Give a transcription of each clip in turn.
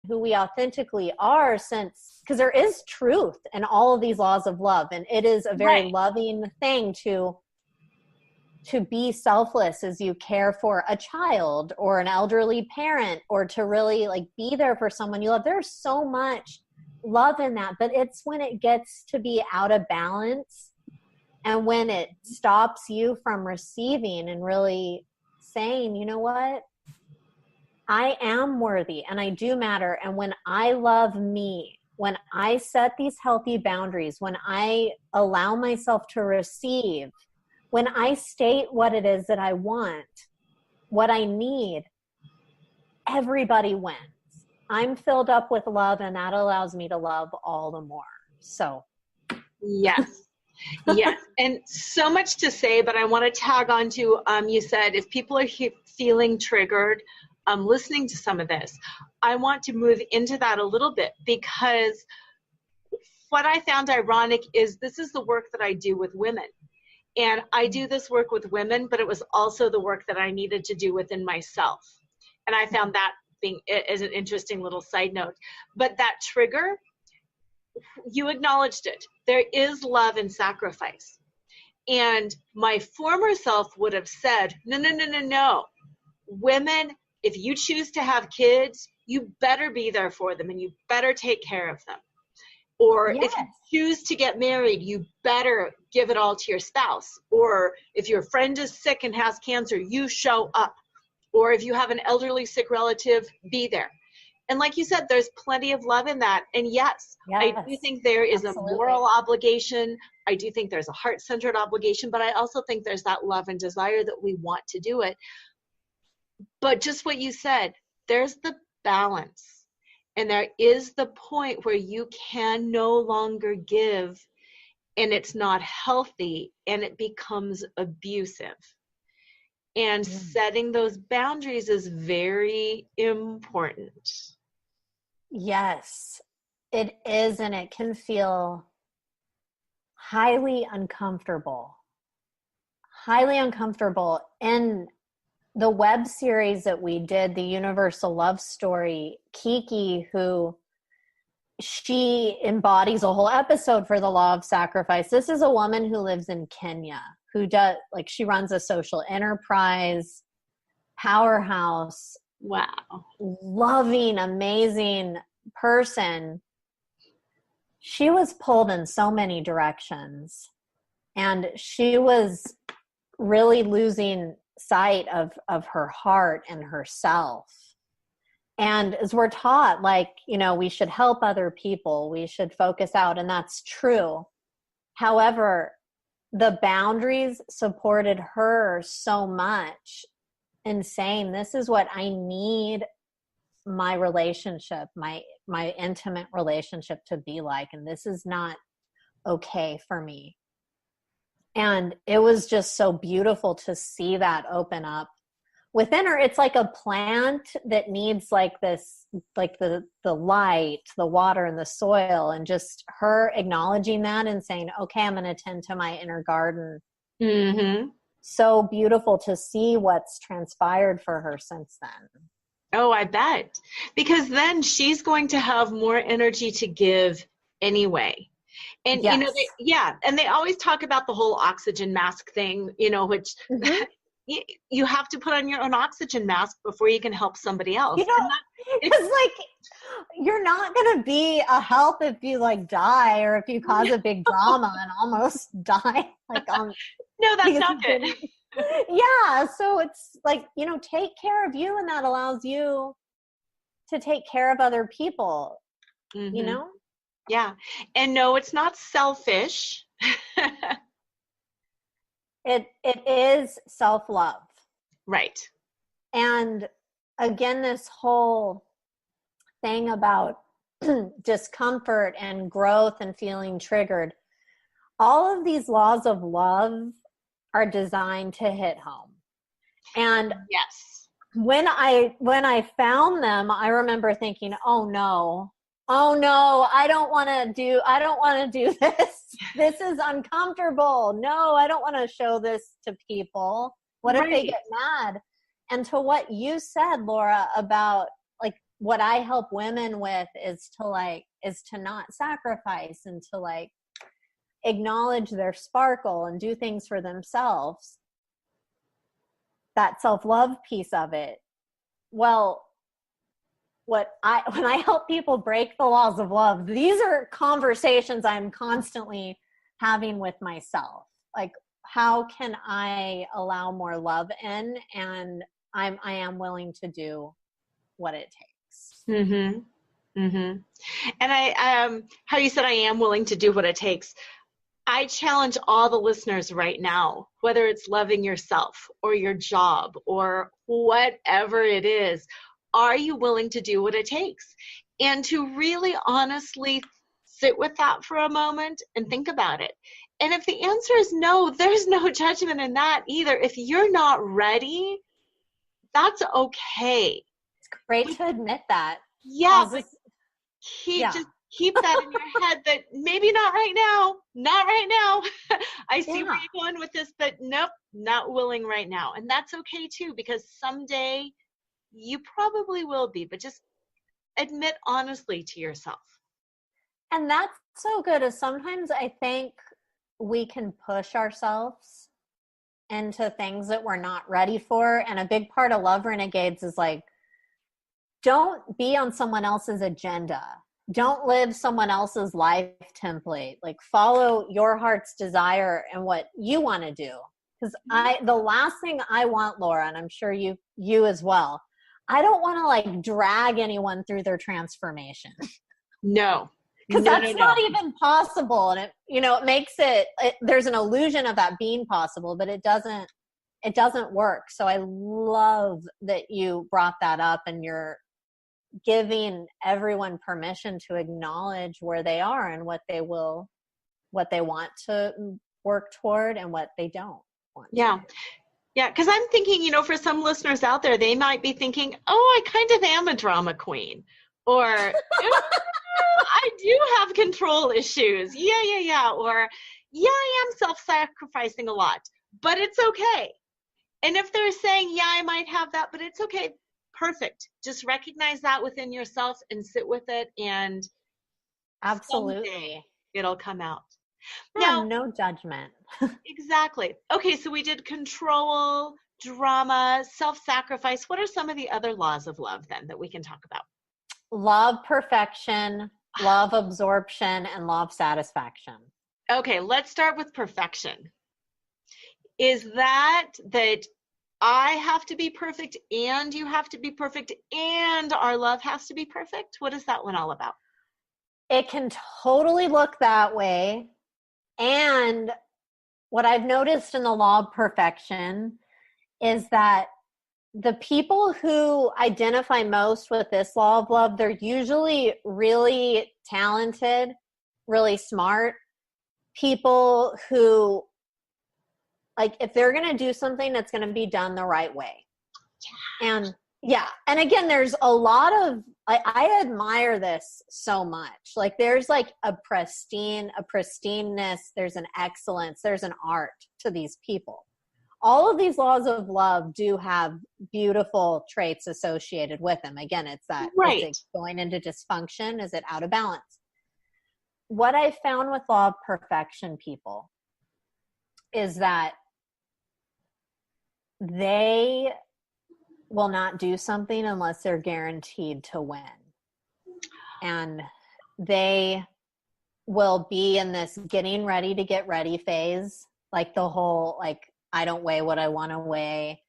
who we authentically are, since, because there is truth in all of these laws of love. And it is a very loving thing to be selfless as you care for a child or an elderly parent, or to really like be there for someone you love. There's so much love in that, but it's when it gets to be out of balance, and when it stops you from receiving and really saying, you know what, I am worthy and I do matter. And when I love me, when I set these healthy boundaries, when I allow myself to receive, when I state what it is that I want, what I need, everybody wins. I'm filled up with love, and that allows me to love all the more. So. Yes. Yes. And so much to say, but I want to tag on to, you said, if people are feeling triggered, listening to some of this, I want to move into that a little bit, because what I found ironic is this is the work that I do with women. And I do this work with women, but it was also the work that I needed to do within myself. And I found that being as an interesting little side note. But that trigger, you acknowledged it. There is love and sacrifice. And my former self would have said, no. Women, if you choose to have kids, you better be there for them and you better take care of them. Or if you choose to get married, you better give it all to your spouse. Or if your friend is sick and has cancer, you show up. Or if you have an elderly sick relative, be there. And like you said, there's plenty of love in that. And yes, I do think there is a moral obligation. I do think there's a heart-centered obligation, but I also think there's that love and desire that we want to do it. But just what you said, there's the balance. And there is the point where you can no longer give, and it's not healthy, and it becomes abusive. And setting those boundaries is very important. Yes, it is. And it can feel highly uncomfortable. Highly uncomfortable. In the web series that we did, the Universal Love Story, Kiki, she embodies a whole episode for the law of sacrifice. This is a woman who lives in Kenya, who she runs a social enterprise, powerhouse. Wow. Loving, amazing person. She was pulled in so many directions, and she was really losing sight of her heart and herself. And as we're taught, we should help other people, we should focus out, and that's true. However, the boundaries supported her so much in saying, this is what I need my relationship, my intimate relationship to be like, and this is not okay for me. And it was just so beautiful to see that open up within her. It's like a plant that needs the light, the water, and the soil, and just her acknowledging that and saying, okay, I'm going to tend to my inner garden. Mm-hmm. So beautiful to see what's transpired for her since then. Oh, I bet. Because then she's going to have more energy to give anyway. And, and they always talk about the whole oxygen mask thing, which you have to put on your own oxygen mask before you can help somebody else. It's you're not going to be a help if you die, or if you cause a big drama and almost die. No, that's not good. Yeah. So it's take care of you, and that allows you to take care of other people, Yeah. And no, it's not selfish. It is self-love. Right. And again, this whole thing about discomfort and growth and feeling triggered, all of these laws of love are designed to hit home. And yes, when I found them, I remember thinking, oh no, I don't want to do this. This is uncomfortable. No, I don't want to show this to people. What if they get mad? And to what you said, Laura, about what I help women with is to not sacrifice and to like acknowledge their sparkle and do things for themselves. That self-love piece of it. Well, when I help people break the laws of love, these are conversations I'm constantly having with myself. Like, how can I allow more love in? And I am willing to do what it takes. Mm-hmm. Mm-hmm. And I, how you said I am willing to do what it takes. I challenge all the listeners right now, whether it's loving yourself or your job or whatever it is, are you willing to do what it takes? And to really honestly sit with that for a moment and think about it. And if the answer is no, there's no judgment in that either. If you're not ready, that's okay. It's great to admit that. Yeah, but just keep that in your head that maybe not right now, not right now. I see where you're going with this, but nope, not willing right now. And that's okay too, because someday you probably will be, but just admit honestly to yourself. And that's so good. Is sometimes I think we can push ourselves into things that we're not ready for. And a big part of Love Renegades is like, don't be on someone else's agenda. Don't live someone else's life template. Like, follow your heart's desire and what you want to do. Because the last thing I want, Laura, and I'm sure you as well, I don't want to like drag anyone through their transformation. No. Because that's not even possible. And it makes there's an illusion of that being possible, but it doesn't work. So I love that you brought that up, and you're giving everyone permission to acknowledge where they are and what they want to work toward and what they don't want. Yeah. Yeah. Cause I'm thinking, for some listeners out there, they might be thinking, oh, I kind of am a drama queen, or I do have control issues. Yeah. Or I am self-sacrificing a lot, but it's okay. And if they're saying, I might have that, but it's okay. Perfect. Just recognize that within yourself and sit with it, and absolutely it'll come out. Now, no judgment. Exactly. Okay, so we did control, drama, self-sacrifice. What are some of the other laws of love then that we can talk about? Love perfection, love absorption, and love satisfaction. Okay, let's start with perfection. Is that I have to be perfect and you have to be perfect and our love has to be perfect? What is that one all about? It can totally look that way. And what I've noticed in the law of perfection is that the people who identify most with this law of love, they're usually really talented, really smart people who, like, if they're going to do something, it's going to be done the right way. And and again, there's a lot of, I admire this so much. Like, there's like a pristineness, there's an excellence, there's an art to these people. All of these laws of love do have beautiful traits associated with them. Again, it's that, right. Is it going into dysfunction? Is it out of balance? What I found with law of perfection people is that they will not do something unless they're guaranteed to win. And they will be in this getting ready to get ready phase. Like the whole, like, I don't weigh what I want to weigh.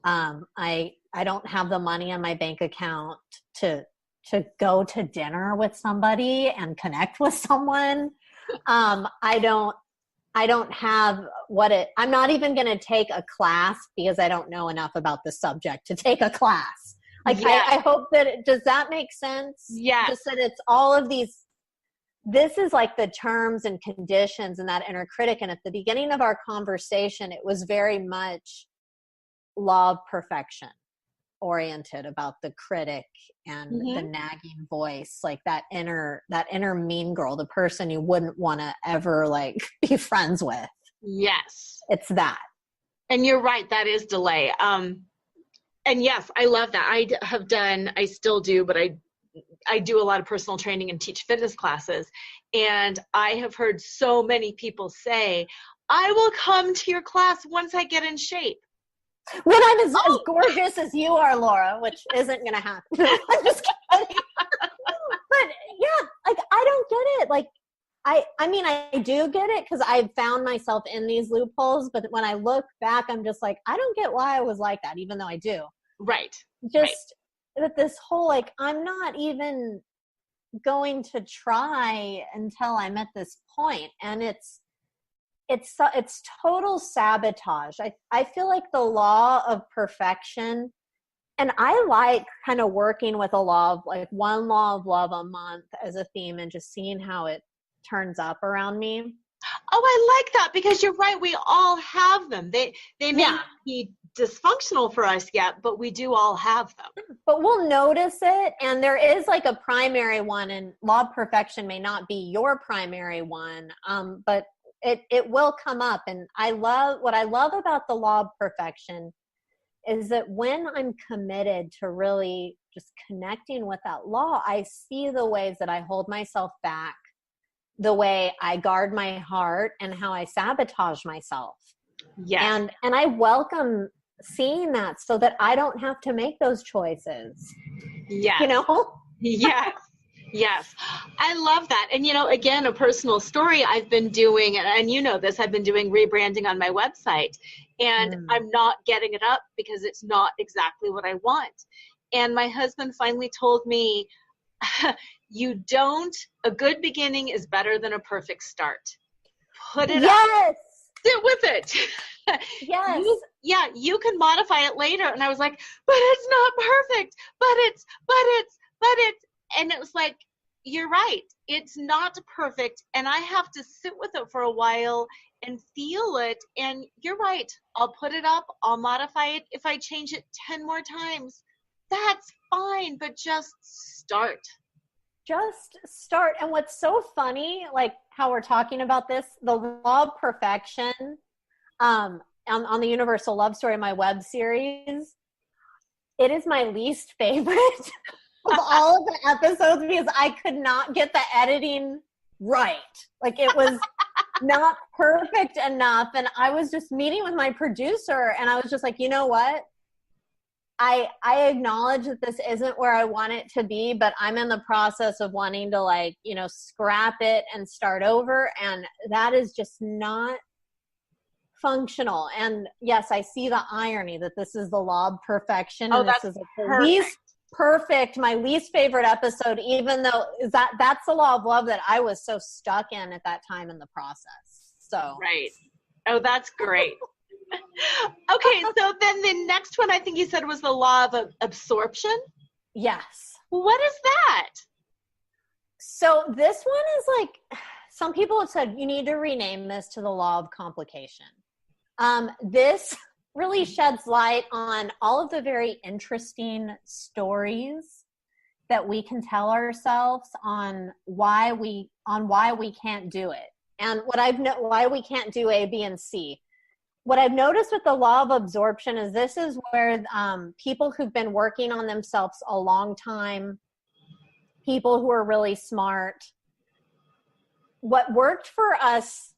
I don't have the money in my bank account to go to dinner with somebody and connect with someone. I don't have I'm not even going to take a class because I don't know enough about the subject to take a class. Like, I hope that does that make sense? Yeah. Just that it's all of these, this is like the terms and conditions and that inner critic. And at the beginning of our conversation, it was very much law of perfection oriented, about the critic and the nagging voice, like that inner mean girl, the person you wouldn't want to ever like be friends with. Yes. It's that. And you're right, that is delay. And yes, I love that. I still do, but I do a lot of personal training and teach fitness classes. And I have heard so many people say, I will come to your class once I get in shape. When I'm as gorgeous as you are, Laura, which isn't going to happen. I'm just kidding. But yeah, like, I don't get it. Like, I mean, I do get it because I've found myself in these loopholes. But when I look back, I'm just like, I don't get why I was like that, even though I do. Right. Just that this whole, like, I'm not even going to try until I'm at this point. And it's total sabotage. I feel like the law of perfection, and I like kind of working with a law of, like, one law of love a month as a theme and just seeing how it turns up around me. Oh, I like that, because you're right. We all have them. They may not be dysfunctional for us yet, but we do all have them. But we'll notice it, and there is, like, a primary one, and law of perfection may not be your primary one, but it will come up. And what I love about the law of perfection is that when I'm committed to really just connecting with that law, I see the ways that I hold myself back, the way I guard my heart, and how I sabotage myself. Yes. And I welcome seeing that so that I don't have to make those choices. Yes. You know? Yes. Yes. I love that. And, again, a personal story I've been doing, and you know this, I've been doing rebranding on my website, and I'm not getting it up because it's not exactly what I want. And my husband finally told me, a good beginning is better than a perfect start. Put it up. Sit with it. Yes. You can modify it later. And I was like, but it's not perfect. But it's, and it was like, you're right. It's not perfect. And I have to sit with it for a while and feel it. And you're right. I'll put it up. I'll modify it. If I change it 10 more times, that's fine. But just start. And what's so funny, like how we're talking about this, the law of perfection, on the Universal Love Story, my web series, it is my least favorite of all of the episodes because I could not get the editing right. Like, it was not perfect enough. And I was just meeting with my producer, and I was just like, you know what? I acknowledge that this isn't where I want it to be, but I'm in the process of wanting to, like, scrap it and start over. And that is just not functional. And yes, I see the irony that this is the law of perfection. Oh, and that's this is my least favorite episode, even though that's the law of love that I was so stuck in at that time in the process. So. Right. Oh, that's great. Okay, so then the next one I think you said was the law of absorption? Yes. What is that? So this one is like, some people have said you need to rename this to the law of complication. This really sheds light on all of the very interesting stories that we can tell ourselves on why we can't do it. And why we can't do A, B, and C. What I've noticed with the law of absorption is this is where people who've been working on themselves a long time, people who are really smart, what worked for us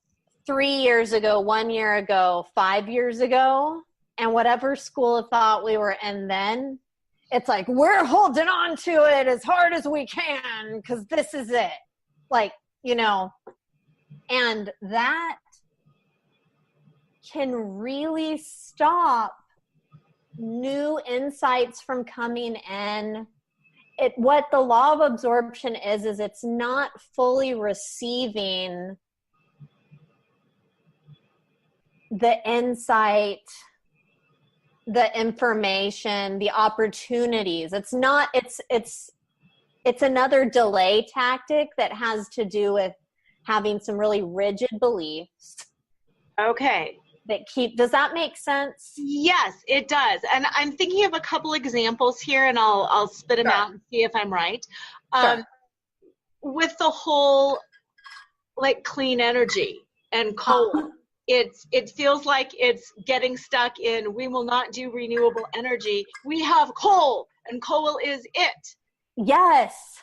3 years ago, 1 year ago, 5 years ago, and whatever school of thought we were in then, it's like, we're holding on to it as hard as we can because this is it. Like, and that can really stop new insights from coming in. What the law of absorption is it's not fully receiving the insight, the information, the opportunities. It's another delay tactic that has to do with having some really rigid beliefs. Okay. Does that make sense? Yes, it does. And I'm thinking of a couple examples here, and I'll spit them out and see if I'm right. With the whole, like, clean energy and coal. it feels like it's getting stuck in, we will not do renewable energy. We have coal, and coal is it. Yes.